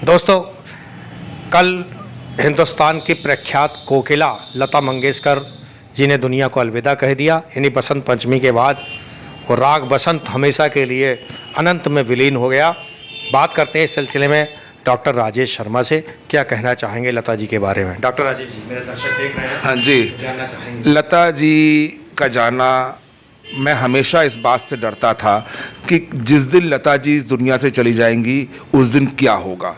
दोस्तों, कल हिंदुस्तान की प्रख्यात कोकिला लता मंगेशकर जी ने दुनिया को अलविदा कह दिया। इन्हीं बसंत पंचमी के बाद वो राग बसंत हमेशा के लिए अनंत में विलीन हो गया। बात करते हैं इस सिलसिले में डॉक्टर राजेश शर्मा से। क्या कहना चाहेंगे लता जी के बारे में? डॉक्टर राजेश जी, मेरे दर्शक देख रहे हैं। हाँ जी, जानना चाहेंगे लता जी का जाना, मैं हमेशा इस बात से डरता था कि जिस दिन लता जी इस दुनिया से चली जाएंगी उस दिन क्या होगा।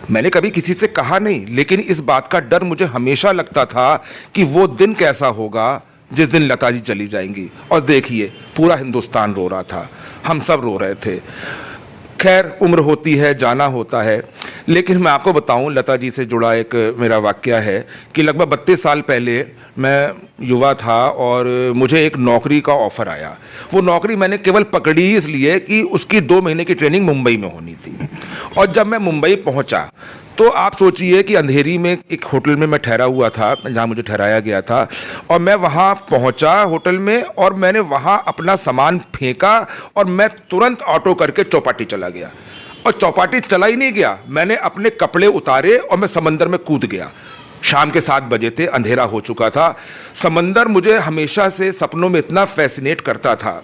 मैंने कभी किसी से कहा नहीं, लेकिन इस बात का डर मुझे हमेशा लगता था कि वो दिन कैसा होगा जिस दिन लता जी चली जाएंगी। और देखिए, पूरा हिंदुस्तान रो रहा था, हम सब रो रहे थे। खैर, उम्र होती है, जाना होता है। लेकिन मैं आपको बताऊं, लता जी से जुड़ा एक मेरा वाकया है कि लगभग 32 साल पहले मैं युवा था और मुझे एक नौकरी का ऑफ़र आया। वो नौकरी मैंने केवल पकड़ी इसलिए कि उसकी 2 महीने की ट्रेनिंग मुंबई में होनी थी। और जब मैं मुंबई पहुंचा तो आप सोचिए कि अंधेरी में एक होटल में मैं ठहरा हुआ था, जहां मुझे ठहराया गया था। और मैं वहां पहुंचा होटल में और मैंने वहां अपना सामान फेंका और मैं तुरंत ऑटो करके चौपाटी चला गया। और चौपाटी चला ही नहीं गया, मैंने अपने कपड़े उतारे और मैं समंदर में कूद गया। शाम के 7 बजे थे, अंधेरा हो चुका था। समंदर मुझे हमेशा से सपनों में इतना फैसिनेट करता था।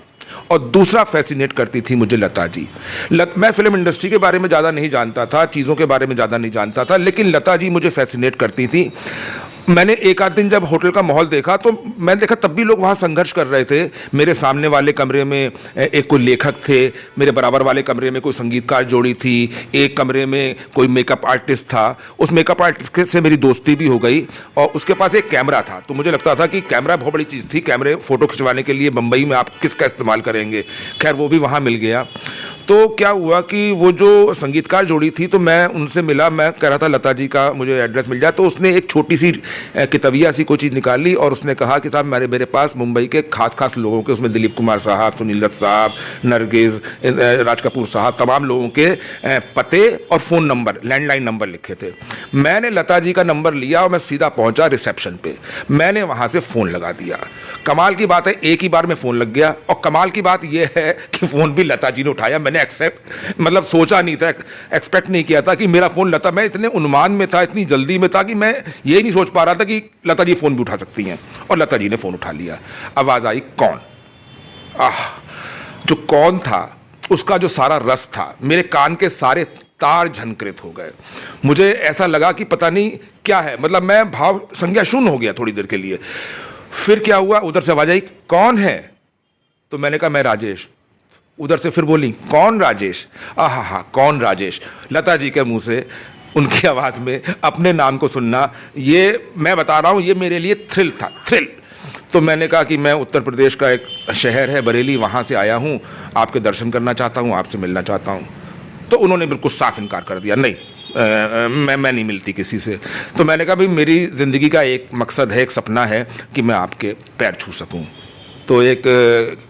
और दूसरा फैसिनेट करती थी मुझे लता जी। मैं फिल्म इंडस्ट्री के बारे में ज़्यादा नहीं जानता था, चीज़ों के बारे में ज़्यादा नहीं जानता था, लेकिन लता जी मुझे फैसिनेट करती थी। मैंने एक आध दिन जब होटल का माहौल देखा तो मैंने देखा तब भी लोग वहाँ संघर्ष कर रहे थे। मेरे सामने वाले कमरे में एक कोई लेखक थे, मेरे बराबर वाले कमरे में कोई संगीतकार जोड़ी थी, एक कमरे में कोई मेकअप आर्टिस्ट था। उस मेकअप आर्टिस्ट से मेरी दोस्ती भी हो गई और उसके पास एक कैमरा था। तो मुझे लगता था कि कैमरा बहुत बड़ी चीज़ थी, कैमरे फ़ोटो खिंचवाने के लिए मुंबई में आप किसका इस्तेमाल करेंगे। खैर, वो भी वहाँ मिल गया। तो क्या हुआ कि वो जो संगीतकार जोड़ी थी, तो मैं उनसे मिला, मैं कह रहा था लता जी का मुझे एड्रेस मिल जाए। तो उसने एक छोटी सी किताबिया सी कोई चीज़ निकाली और उसने कहा कि साहब मेरे पास मुंबई के खास लोगों के, उसमें दिलीप कुमार साहब, सुनील दत्त साहब, नरगिस, राज कपूर साहब, तमाम लोगों के पते और फ़ोन नंबर, लैंडलाइन नंबर लिखे थे। मैंने लता जी का नंबर लिया और मैं सीधा पहुंचा रिसेप्शन पे। मैंने वहाँ से फ़ोन लगा दिया। कमाल की बात है, एक ही बार में फ़ोन लग गया। और कमाल की बात यह है कि फ़ोन भी लता जी ने उठाया। मैंने सोचा नहीं था, एक्सपेक्ट नहीं किया था कि मेरा फ़ोन लता, मैं इतने उन्माद में था, इतनी जल्दी में था कि मैं ये नहीं सोच पा रहा था कि लता जी फ़ोन भी उठा सकती हैं। और लता जी ने फ़ोन उठा लिया। आवाज़ आई, कौन? जो कौन था उसका जो सारा रस था, मेरे कान के सारे तार झनकृत हो गए। मुझे ऐसा लगा कि पता नहीं क्या है, मतलब मैं भाव संज्ञा शून्य हो गया थोड़ी देर के लिए। फिर क्या हुआ, उधर से आवाज़ आई, कौन है? तो मैंने कहा, मैं राजेश। उधर से फिर बोली, कौन राजेश? हाँ, कौन राजेश? लता जी के मुंह से उनकी आवाज़ में अपने नाम को सुनना, ये मैं बता रहा हूँ, ये मेरे लिए थ्रिल था, थ्रिल। तो मैंने कहा कि मैं उत्तर प्रदेश का एक शहर है बरेली, वहाँ से आया हूँ, आपके दर्शन करना चाहता हूँ, आपसे मिलना चाहता हूँ। तो उन्होंने बिल्कुल साफ इनकार कर दिया, नहीं, मैं नहीं मिलती किसी से। तो मैंने कहा, भाई मेरी ज़िंदगी का एक मकसद है, एक सपना है कि मैं आपके पैर छू सकूँ। तो एक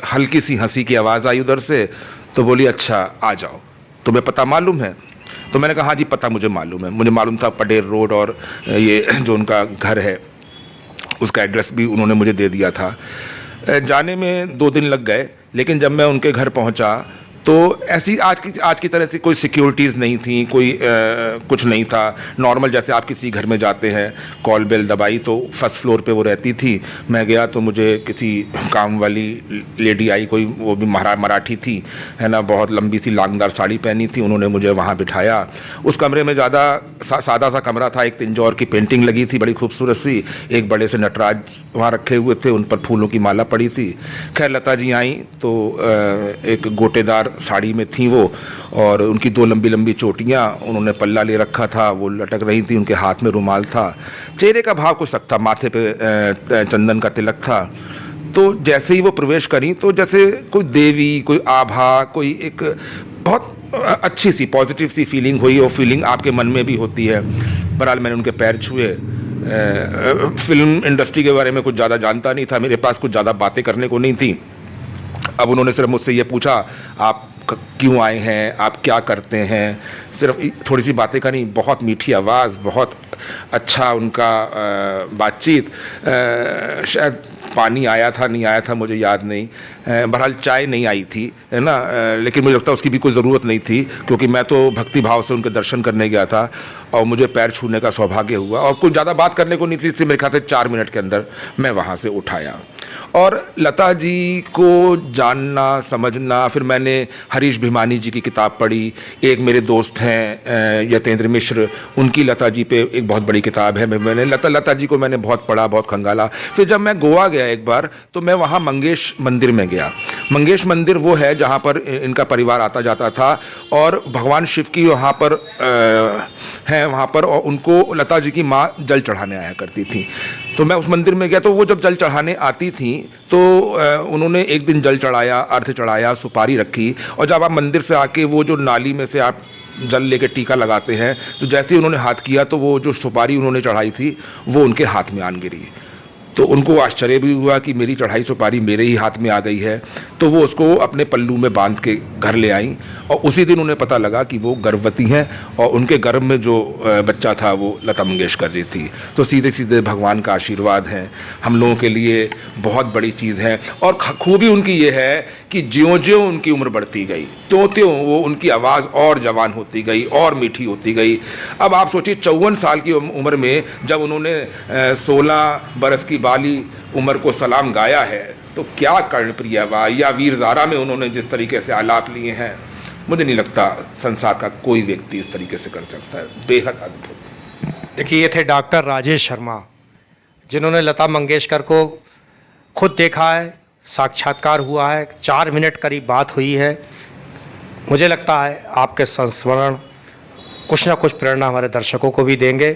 हल्की सी हंसी की आवाज़ आई उधर से। तो बोली, अच्छा आ जाओ, तुम्हें पता मालूम है? तो मैंने कहा, हाँ जी पता मुझे मालूम है। मुझे मालूम था पटेल रोड और ये जो उनका घर है उसका एड्रेस भी उन्होंने मुझे दे दिया था। जाने में 2 दिन लग गए, लेकिन जब मैं उनके घर पहुंचा तो ऐसी आज की तरह से कोई सिक्योरिटीज़ नहीं थी, कोई कुछ नहीं था। नॉर्मल जैसे आप किसी घर में जाते हैं, कॉल बेल दबाई तो फर्स्ट फ्लोर पे वो रहती थी। मैं गया तो मुझे किसी काम वाली लेडी आई, कोई वो भी मराठी थी, है ना, बहुत लंबी सी लांगदार साड़ी पहनी थी। उन्होंने मुझे वहाँ बिठाया। उस कमरे में ज़्यादा सादा सा कमरा था। एक तिंजौर की पेंटिंग लगी थी बड़ी खूबसूरत सी, एक बड़े से नटराज वहाँ रखे हुए थे, उन पर फूलों की माला पड़ी थी। खैर, लता जी आई तो एक गोटेदार साड़ी में थी वो, और उनकी 2 लंबी लंबी चोटियाँ, उन्होंने पल्ला ले रखा था, वो लटक रही थी, उनके हाथ में रुमाल था। चेहरे का भाव कुछ था, माथे पे चंदन का तिलक था। तो जैसे ही वो प्रवेश करी तो जैसे कोई देवी, कोई आभा, कोई एक बहुत अच्छी सी पॉजिटिव सी फीलिंग हुई। और फीलिंग आपके मन में भी होती है। बहरहाल मैंने उनके पैर छुए। फिल्म इंडस्ट्री के बारे में कुछ ज़्यादा जानता नहीं था, मेरे पास कुछ ज़्यादा बातें करने को नहीं थी। अब उन्होंने सिर्फ मुझसे ये पूछा, आप क्यों आए हैं, आप क्या करते हैं, सिर्फ थोड़ी सी बातें करी। बहुत मीठी आवाज़, बहुत अच्छा उनका बातचीत। शायद पानी आया था नहीं आया था मुझे याद नहीं, बहरहाल चाय नहीं आई थी, है ना, लेकिन मुझे लगता है उसकी भी कोई ज़रूरत नहीं थी, क्योंकि मैं तो भक्ति भाव से उनके दर्शन करने गया था और मुझे पैर छूने का सौभाग्य हुआ, और कुछ ज़्यादा बात करने को नहीं थी, इसलिए मेरे ख्याल से 4 मिनट के अंदर मैं वहाँ से उठ आया। और लता जी को जानना समझना, फिर मैंने हरीश भिमानी जी की किताब पढ़ी, एक मेरे दोस्त हैं यतेंद्र मिश्र, उनकी लता जी पे एक बहुत बड़ी किताब है, मैंने लता जी को मैंने बहुत पढ़ा, बहुत खंगाला। फिर जब मैं गोवा गया एक बार, तो मैं वहाँ मंगेश मंदिर में गया। मंगेश मंदिर वो है जहाँ पर इनका परिवार आता जाता था, और भगवान शिव की वहाँ पर हैं वहाँ पर, और उनको लता जी की माँ जल चढ़ाने आया करती थी। तो मैं उस मंदिर में गया, तो वो जब जल चढ़ाने आती थी तो उन्होंने एक दिन जल चढ़ाया, अर्घ चढ़ाया, सुपारी रखी, और जब आप मंदिर से आके वो जो नाली में से आप जल लेके टीका लगाते हैं, तो जैसे ही उन्होंने हाथ किया तो वो जो सुपारी उन्होंने चढ़ाई थी वो उनके हाथ में आन गिरी। तो उनको आश्चर्य भी हुआ कि मेरी चढ़ाई सुपारी मेरे ही हाथ में आ गई है। तो वो उसको अपने पल्लू में बांध के घर ले आई, और उसी दिन उन्हें पता लगा कि वो गर्भवती हैं, और उनके गर्भ में जो बच्चा था वो लता मंगेशकर जी थी। तो सीधे सीधे भगवान का आशीर्वाद है, हम लोगों के लिए बहुत बड़ी चीज़ है। और खूबी उनकी ये है कि ज्यों-ज्यों उनकी उम्र बढ़ती गई, त्यों-त्यों वो उनकी आवाज़ और जवान होती गई और मीठी होती गई। अब आप सोचिए 54 साल की उम्र में जब उन्होंने 16 बरस की बाली उम्र को सलाम गाया है, तो क्या कर्णप्रिय वाह, या वीर ज़ारा में उन्होंने जिस तरीके से आलाप लिए हैं, मुझे नहीं लगता संसार का कोई व्यक्ति इस तरीके से कर सकता है। बेहद अद्भुत। देखिए, ये थे डॉक्टर राजेश शर्मा, जिन्होंने लता मंगेशकर को खुद देखा है, साक्षात्कार हुआ है, 4 मिनट करीब बात हुई है। मुझे लगता है आपके संस्मरण कुछ ना कुछ प्रेरणा हमारे दर्शकों को भी देंगे।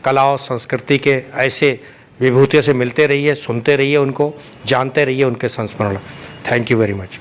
कला और संस्कृति के ऐसे विभूतियों से मिलते रहिए, सुनते रहिए उनको, जानते रहिए उनके संस्मरण। Thank you very much.